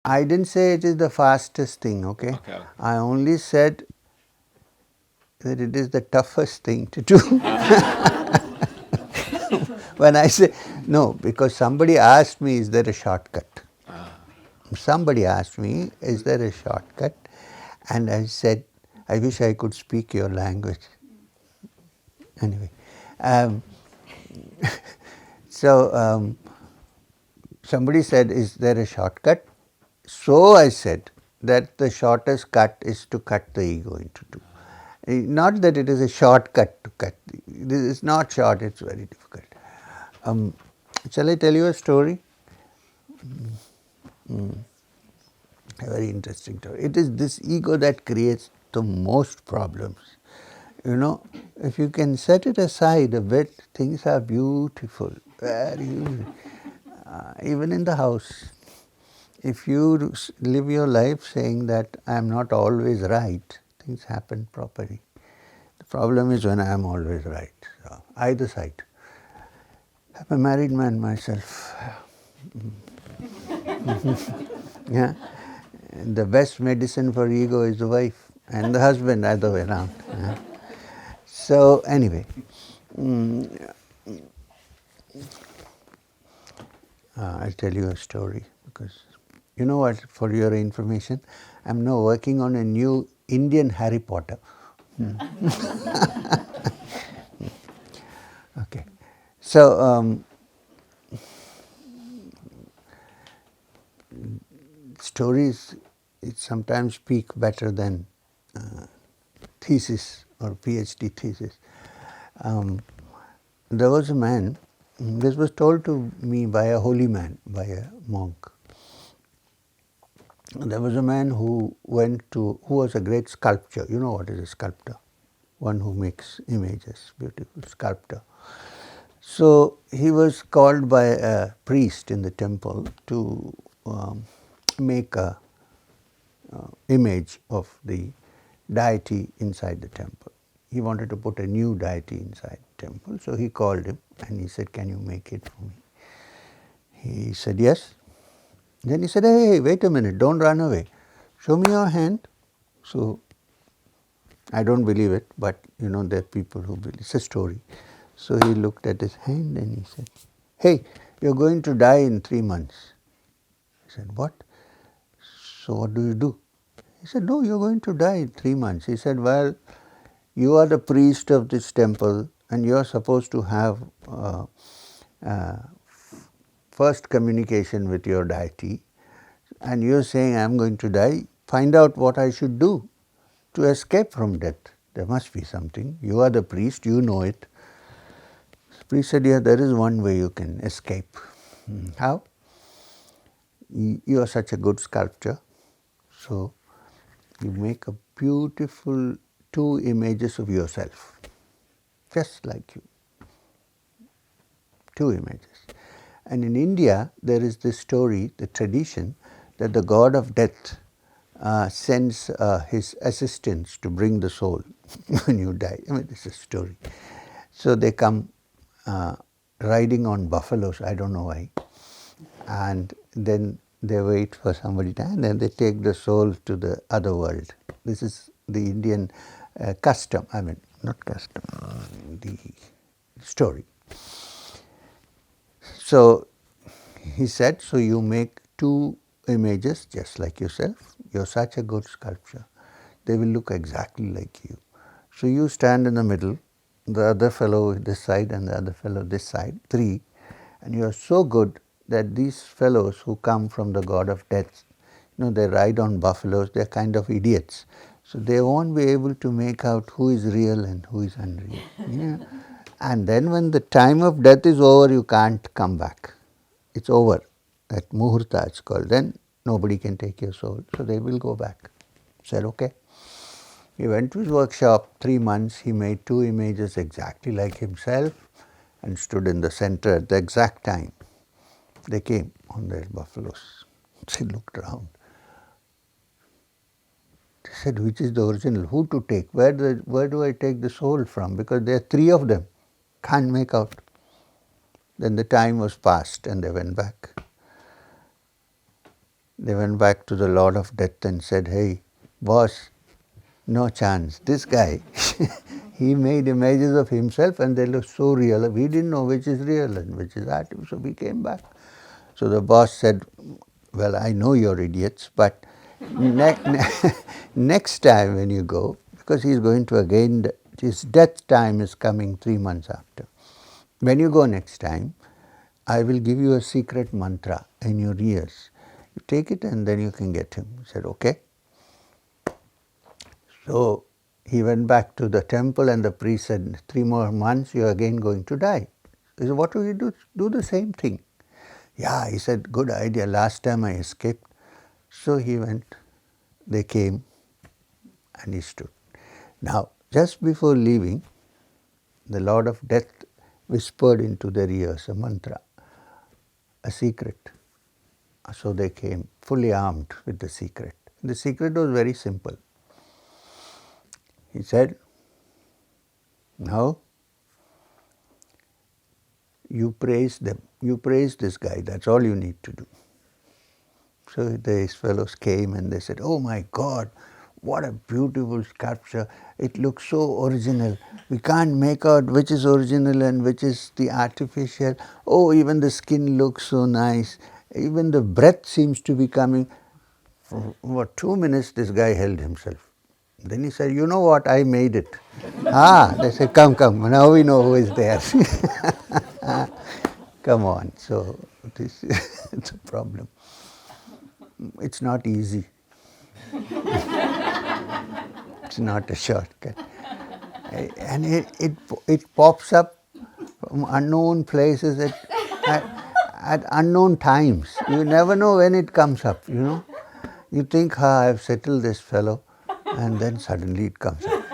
I didn't say it is the fastest thing, okay? I only said that it is the toughest thing to do. When I say, no, because somebody asked me, is there a shortcut? Somebody asked me, is there a shortcut? And I said, I wish I could speak your language. Anyway, um, so somebody said, is there a shortcut? So I said that the shortest cut is to cut the ego into two. Not that it is a shortcut to cut. This is not short, it's very difficult. Shall I tell you a story? A very interesting story. It is this ego that creates the most problems. You know, if you can set it aside a bit, things are beautiful, very beautiful. Even in the house, if you live your life saying that I am not always right, things happen properly. The problem is when I am always right. So, either side. I'm a married man myself. Yeah. And the best medicine for ego is the wife and the husband, other way around. Yeah. So anyway, I'll tell you a story because you know what, for your information, I'm now working on a new Indian Harry Potter. Okay. So stories sometimes speak better than thesis or PhD thesis. There was a man, this was told to me by a holy man, by a monk. There was a man who who was a great sculptor. You know what is a sculptor? One who makes images, beautiful sculptor. So he was called by a priest in the temple to make a image of the deity inside the temple. He wanted to put a new deity inside the temple, so he called him and he said, "Can you make it for me?" He said, "Yes." Then he said, "Hey, wait a minute, don't run away. Show me your hand." So I don't believe it, but you know, there are people who believe. It's a story. So he looked at his hand and he said, "Hey, you're going to die in 3 months." He said, "What? So what do you do?" He said, "No, you're going to die in 3 months." He said, "Well, you are the priest of this temple and you're supposed to have first communication with your deity, and you're saying I'm going to die. Find out what I should do to escape from death. There must be something. You are the priest, you know it." The priest said, "Yeah, there is one way you can escape." How? You are such a good sculptor, so you make a beautiful 2 images of yourself, just like you. 2 images. And in India, there is this story, the tradition, that the god of death sends his assistants to bring the soul when you die. I mean, it's a story. So they come riding on buffaloes, I don't know why, and then they wait for somebody to, and then they take the soul to the other world. This is the Indian custom, I mean, not custom, the story. So he said, so you make 2 images just like yourself. You're such a good sculptor. They will look exactly like you. So you stand in the middle, the other fellow this side and the other fellow this side, 3, and you are so good that these fellows who come from the god of death, you know, they ride on buffaloes, they're kind of idiots. So they won't be able to make out who is real and who is unreal. Yeah. And then when the time of death is over, you can't come back. It's over. That muhurta it's called. Then nobody can take your soul. So they will go back. Said, okay. He went to his workshop, 3 months, he made 2 images exactly like himself and stood in the center at the exact time. They came on their buffaloes. He looked around. They said, which is the original? Who to take? Where do I take the soul from? Because there are 3 of them. Can't make out. Then the time was passed and they went back. They went back to the Lord of Death and said, hey, boss, no chance. This guy, he made images of himself and they look so real. We didn't know which is real and which is art, so we came back. So the boss said, well, I know you're idiots, but next time when you go, because he's going to again, his death time is coming 3 months after. When you go next time, I will give you a secret mantra in your ears. You take it and then you can get him. He said, okay. So he went back to the temple and the priest said, 3 more months, you're again going to die. He said, what do you do? Do the same thing. Yeah, he said, good idea. Last time I escaped. So he went, they came and he stood. Now, just before leaving, the Lord of Death whispered into their ears a mantra, a secret. So they came fully armed with the secret. The secret was very simple. He said, now you praise them, you praise this guy, that's all you need to do. So these fellows came and they said, oh my God, what a beautiful sculpture. It looks so original. We can't make out which is original and which is the artificial. Oh, even the skin looks so nice. Even the breath seems to be coming. For about 2 minutes, this guy held himself. Then he said, you know what, I made it. They said, come, now we know who is there. Come on, so this is the problem. It's not easy. It's not a shortcut. And it pops up from unknown places at unknown times. You never know when it comes up, you know. You think, I've settled this fellow, and then suddenly it comes up.